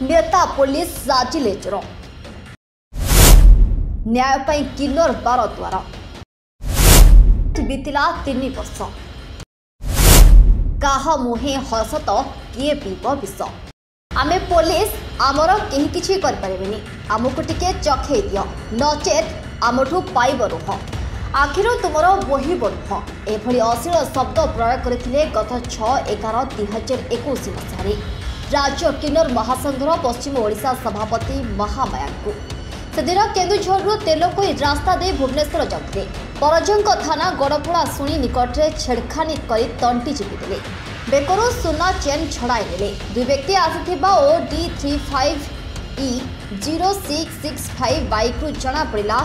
नेता पुलिस साजिले चोर न्याय पाई किन्नर बार द्वार बीतला 3 वर्ष काह मुहे हस तो किए पीब विष आमे पुलिस आमर कहीं किछि कर परिबेनी आमको टिके चखे दियो नचेत आमठू पाइब रुह आखिर तुमर बोही रुह एभली अश्लील शब्द प्रयोग करथिले गत 6/11/2021 मसीहारे राज्य किन्नर महासंघर पश्चिम ओडिशा सभापति महामाया को सेदिन केन्दुझर तेलकोई रास्ता दे भुवनेश्वर जाते परजंग थाना गड़पड़ा शुणी निकट में छेड़खानी कर तंटी चिपिदेले बेकरू सुना चेन छड़ाई नेले दुई व्यक्ति आसिथिबा OD35E0665 बाइक रु जना पड़ा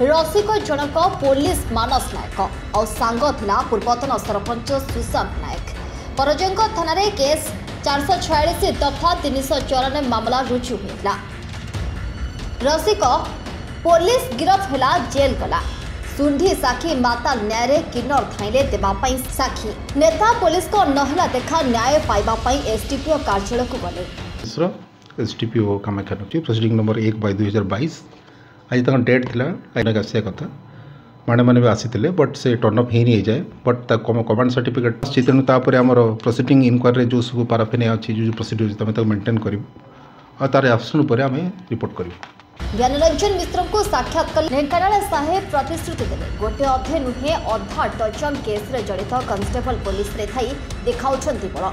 रसिक जनक पुलिस मानस नायक और सांग थिला पूर्वतन सरपंच सुशांत नायक परजंग थाना रे केस 446 दफा 394 मामला रुजु होता रसिक पुलिस गिरफ होला जेल गला सुंधी साखी माता न्याय रे किन्नर थाइले देवाई साखी नेता पुलिस को नहला देखा न्याय पाइबा एसडीपीओ कार्यालय को गले एसडीपीओ कामाख्या प्रोसीडिंग नंबर 1/2022 आज तक डेट थिला आसिया कथा माने माने भी आसी बट से टर्न अप ही जाए बट कमांड सर्टिफिकेट तेणु तापर आम प्रोसीडिंग इनक्वारी जो सब पाराफिनिया अच्छी जो प्रोसीड्यूर तुम मेंटेन कर तार एब्सन पर आम रिपोर्ट कर ज्ञानरंजन मिश्र को साक्षात कले ढेंकानाल साहेब प्रतिश्रुति देले गोटे अधे नुहे अधा डजन केस रे जड़ित कांस्टेबल पुलिस रे थाई देखाउछंती बळ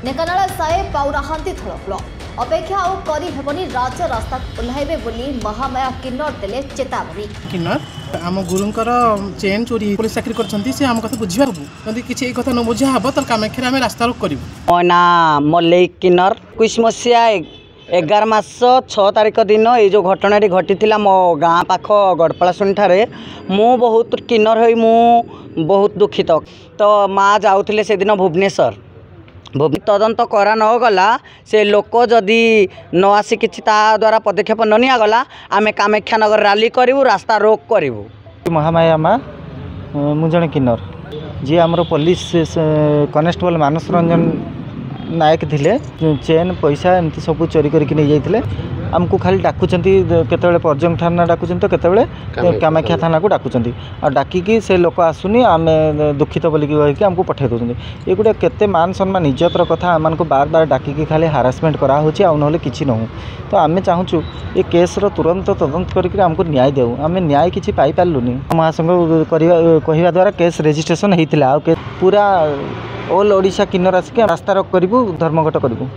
ढेंकानाल साहेब पाउराहांती थळफळ अपेक्षा आउ करी हेबनी राज्य रास्ता ओल्हाइबे बोली महामाया किन्नर देले चेतावनी किन्नर आम गुरुंकर चेन चोरी पुलिस चाकरी करछंती से आम कथा बुझिबा जदि किछि ए कथा न बुझा हबो त कामाख्या आम रास्ता रोक करिवो मो ना मल्लिक किन्नर 21 मसिया 11 मास 6 तारिख दिन ये जो घटना घटी मो गाँ पाख गड़पड़ाशुणी ठारे मु बहुत किन्नर हो मु बहुत दुखित तो माँ जाऊे से दिन भुवनेश्वर तदंत करा न गला से लोक जदि न आसी किछि ता द्वारा पदक्षेप न निगला आम कामाख्या नगर रैली करूँ रास्ता रोक करूँ। महामाया माँ मु जड़े किन्नर जी आमर पुलिस कनेस्टेबल मानस रंजन नायक थिले चेन पैसा एमती सब चोरी करके नहीं जाइए आमको खाली डाकुंट केतबेले परजंग थाना डाकुंट तो केतबेले कामाख्या थाना को डाकुंट और डाकिकी से लोक आसुनी आम दुखित बोलिकी आमको पठे दौरान ये गोटे केते मान सम्मान इज्जतर कथा आम को बार बार डाकिकी खाली हारासमेंट कराऊँच आ ना कि नहूँ तो आम चाहूँ ये केस्र तुरंत तदंत करके आमको न्याय देऊ आम न्याय किसी पाइलुनी महासंघ कहवा द्वारा केस रेजिस्ट्रेशन होता पूरा ऑल ओडिशा किन्नर आसिक रास्ता रोक करूँ धर्मघट करूँ।